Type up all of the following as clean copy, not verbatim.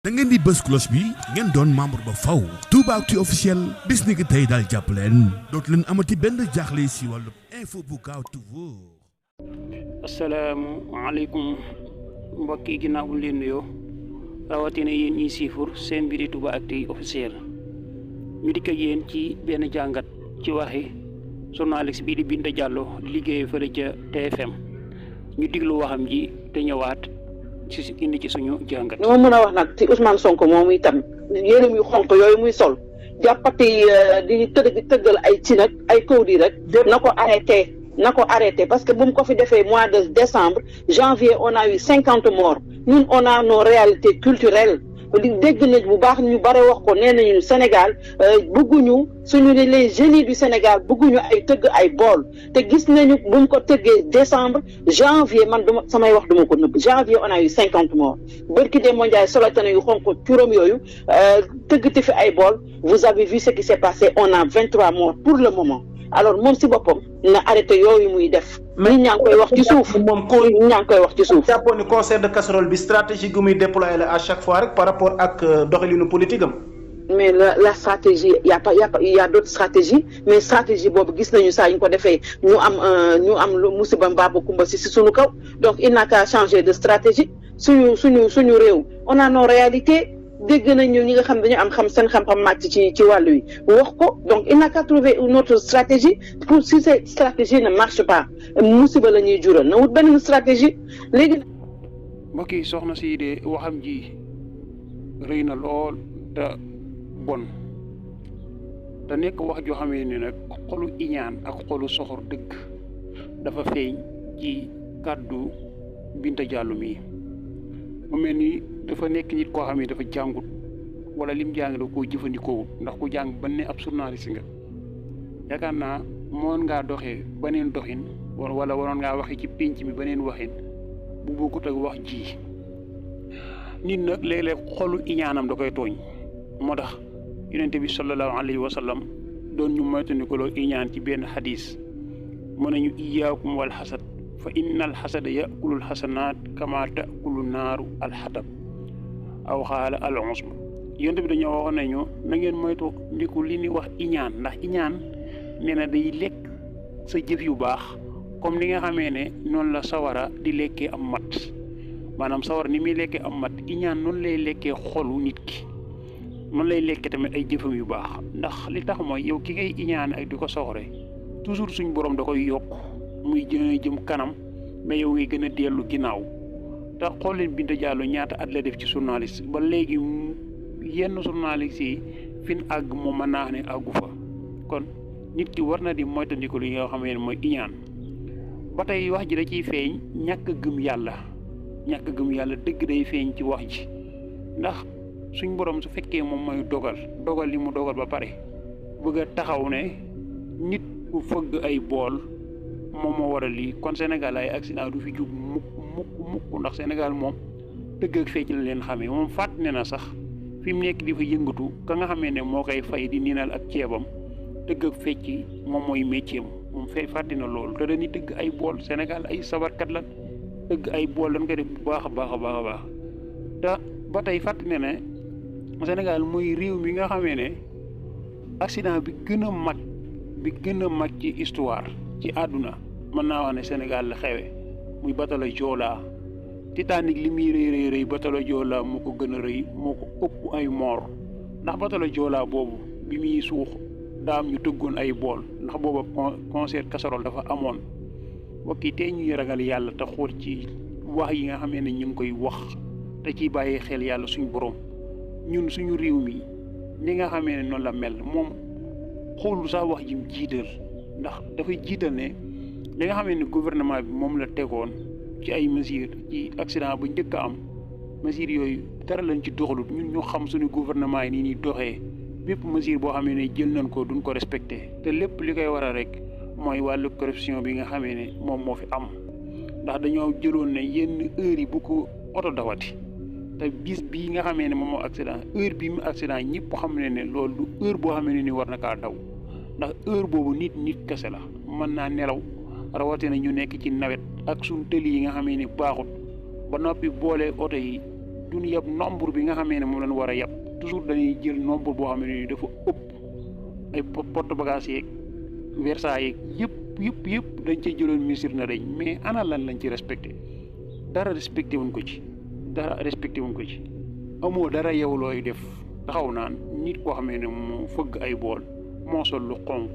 da ngeen di bës cloche bi ngeen doon membre ba faw Toubactu officiel bis ni ki tey daal jàpp leen dootu leen amati benn jaaxle si wàllu info bu gaaw te wóor. asalaamaaleykum mbokk yi ginnaaw bu leen nuyoo rawatina yéen ñiy siifur seen mbiri Toubactu officiel ñu dikk ak yéen ci benn jàngat ci waxi journaliste bii di Binta Diallo di liggéey fële ca TFM ñu diglu waxam ji te ñëwaat ci indi ci suñu jàngat. li ma mën a wax nag ci Ousmane Sonko moom itam yéreem yu xonk yooyu muy sol jàppati di tëggal ay ci nag ay kawdi rek na ko arrêté parce que bu mu ko fi defee mois de décembre janvier on a eu 50 morts ñun on a nos réalités culturelles di dégg nañ bu baax ñu bare wax ko nee nañu Sénégal bëgguñu suñu les génies du Sénégal bëgguñu ay tëgg ay bool te gis nañu bu mu ko tëggee décembre janvier man duma samay wax duma ko nëbb janvier on a eu 50 morts bërki de mondial solotane yu xonk curóom yooyu tëggati fi ay bool vous avez vu ce qui s'est passé on a 23 morts pour le moment alors moom si boppam na arrêté yooyu muy def. nit ñaa ngi koy wax ci suuf moom ñaa ngi koy wax ci suuf. jàppoon ni concert de casserole bi stratégie gu muy déployer la à chaque fois rek par rapport ak doxalinu politique am. mais la stratégie y a d'autres stratégies mais stratégie boobu gis nañu saa ñu ko defee ñu am lu musiba mbaabu kumba si suñu kaw donc il n'a qu'à changer de stratégie suñu réew on a nos réalités. dégg nañu ñi nga xam dañu am seen xam-xam màcc ci wàllu wi wax ko donc il n'a qu'à trouver une autre stratégie pour si cette stratégie ne marche pas musiba la ñuy jural na wut benn stratégie léegi. mbokk yi soxna si de waxam ji rëy na lool te bon te nekk wax joo xamee ni nag xolu iñaan ak xolu soxor dëgg dafa feeñ ci kàddu Binta Diallo mi mu mel ni dafa nekk nit koo xam ne dafa jàngut wala lim jàng da koo jëfandikoo ndax ku jàng ba ne ab journaliste nga yaakaar naa moon ngaa doxee beneen doxin wala waroon ngaa waxee ci pénc mi beneen waxin bu bokkut ak wax ji nit nag léeg-léeg xolu iñaanam da koy tooñ moo tax yonente bi sallallahu alayhi wa sallam doon ñu moytandikuloo iñaan ci benn xadis mu ne ñu iyaakum wal xasad fa inna al xasada yakulul xasanaat kama takulu naaru alxatab aw xaala al usma yonte bi dañoo waxoon nañu na ngeen moytu ndiku li ni wax iñaan ndax iñaan nee na day lekk sa jëf yu baax comme ni nga xamee ne noonu la sawara di lekkee am mat maanaam sawara ni muy lekkee am mat iñaan noonu lay lekkee xolu nit ki noonu lay lekkee tamit ay jëfam yu baax ndax li tax mooy yow ki ngay iñaan ak di ko soxore toujours suñ borom da koy yokk muy jëm kanam mais yow ngay gën a dellu ginnaaw te xool leen Binta Diallo ñaata at la def ci journaliste ba léegi yenn journaliste yi fi ñu àgg moom mën naa ne àggu fa kon nit ki war na di moytandiku li nga xam ne mooy iñaan ba tey wax ji da ciy feeñ ñàkk gëm yàlla dëgg day feeñ ci wax ji ndax suñ borom su fekkee moom mooy dogal li mu dogal ba pare bëgg a taxaw ne nit ku fëgg ay bool moom moo waral lii kon Sénégal ay accident du fi jug mukk ndax Sénégal moom dëgg ak fecc la leen xamee moom fàtt ne na sax fi mu nekk di fa yëngatu ka nga xamee ne moo koy fay di niinal ak ceebam dëgg ak fecc moom mooy métier moom fàtti na loolu te dañuy dëgg ay bool Sénégal ay sabarkat la dëgg ay bool dañ koy def bu baax a baax te ba tey fàtti ne ne Sénégal mooy réew mi nga xamee ne accident bi gën a mag ci histoire ci àdduna mën naa wax ne Sénégal la xewe muy batalo Joola Titanic li muy rëy batalo Joola moo ko gën a rëy moo ko ëpp ay moor ndax batalo Joola boobu bi muy suux daam ñu tëggoon ay bool ndax booba concert casserole dafa amoon bokki tey ñuy ragal yàlla te xool ci wax yi nga xamee ne ñu ngi koy wax te ciy bàyyi xel yàlla suñu borom ñun suñu réew mi li nga xamee ne noonu la mel moom xoolu sax wax ji mu jiital ndax dafay jiital ne li nga xam ne gouvernement bi moom la tegoon ci ay mesures ci accident bu njëkk a am mesures yooyu dara lañ ci doxalut ñun ñu xam suñu gouvernement yi nii ñuy doxee bépp mesure boo xamee ne jël nañ ko duñ ko respecté te lépp li koy waral rek mooy wàllu corruption bi nga xamee ne moom moo fi am ndax dañoo jëloon ne yenn heures yi bu ko oto dawati te bis bii nga xamee ne moom moo accident heure bii mu accident ñëpp xam ne ne loolu du heure boo xamee ne ni war na kaa daw ndax heure boobu nit kese la mën naa nelaw rawatina ñu nekk ci nawet ak suñ tëli yi nga xamee ni baaxut ba noppi boole oto yi duñ yab nombre bi nga xamee ne moom lañ war a yab toujours dañuy jël nombre boo xam ne dafa ëpp ay porte bagage yeeg Versailles yeeg yëpp dañ cey jëloon ministre na dañ mais ana lan lañ ci respecté dara respecté wuñ ko ci amoo dara yow looy def taxaw naan nit koo xamee ne mu fëgg ay bool moo sol lu xonq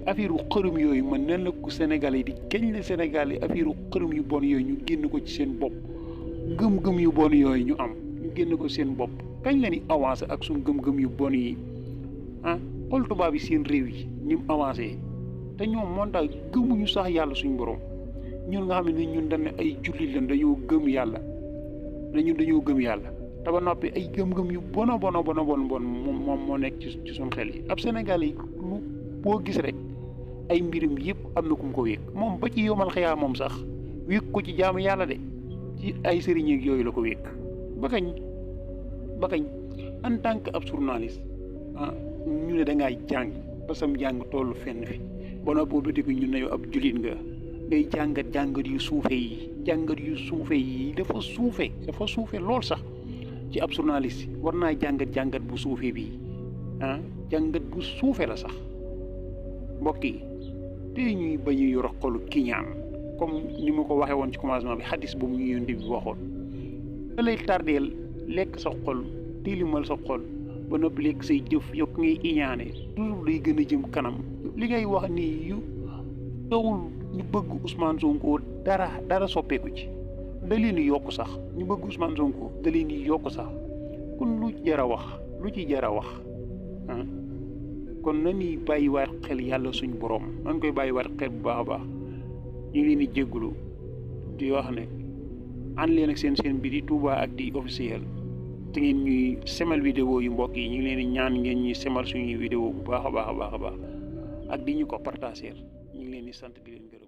affaire u xërëm yooyu man nan la ko Sénégal yi di keñ la Sénégal yi affaire u xërëm yu bon yooyu ñu génn ko ci seen bopp gëm-gëm yu bon yooyu ñu am ñu génn ko seen bopp kañ la ni avancé ak suñ gëm-gëm yu bon yi xool tubaab yi seen réew yi ni mu avancé te ñoom montaay gëmuñu sax yàlla suñ borom ñun nga xam ne ñun dañ ne ay jullit lañ dañoo gëm yàlla dañoo gëm yàlla te ba noppi ay gëm-gëm yu bon moom moo nekk ci suñ xel yi ab Sénégal yi lu boo gis rek ay mbirum yëpp am na ku mu ko wékk moom ba ci yomal xëyaa moom sax wékk ko ci jaamu yàlla de ci ay sëriñ ak yooyu la ko wékk ba kañ en tant que ab journaliste ñu ne da ngay jàng ba sam jàng tollu fenn fi ba noppi boobu dëgg ñu ne yow ab jullit nga ngay jàngat yu suufe yi dafa suufe lool sax ci ab journaliste war naa jàngat bu suufe bi jàngat bu suufe la sax mbokk yi te ñuy bañ a yor xolu kiñaan comme ni ma ko waxee woon ci commencement bi xadis boobu ñu yónni bi waxoon da lay tardeel lekk sa xol tilimal sa xol ba noppi lekk say jëf yokk ngay iñaane toujours day gën a jëm kanam li ngay wax nii yu tawul ñu bëgg Ousmane Sonko dara soppeeku ci da leen di yokk sax ñu bëgg Ousmane Sonko da leen di yokk sax kon lu ci jar a wax kon nañuy bàyyiwaat xel yàlla suñu borom nañ koy bàyyiwaat xel bu baax a baax ñu ngi leen di jégalu di wax ne ànd leen ak seen bi di Touba-Actu officiel te ngeen ñuy semal vidéo yu mbokk yi ñu ngi leen di ñaan ngeen ñuy semal suñuy vidéo bu baax a baax ak di ñu ko partager ñu ngi leen di sant di leen gërëm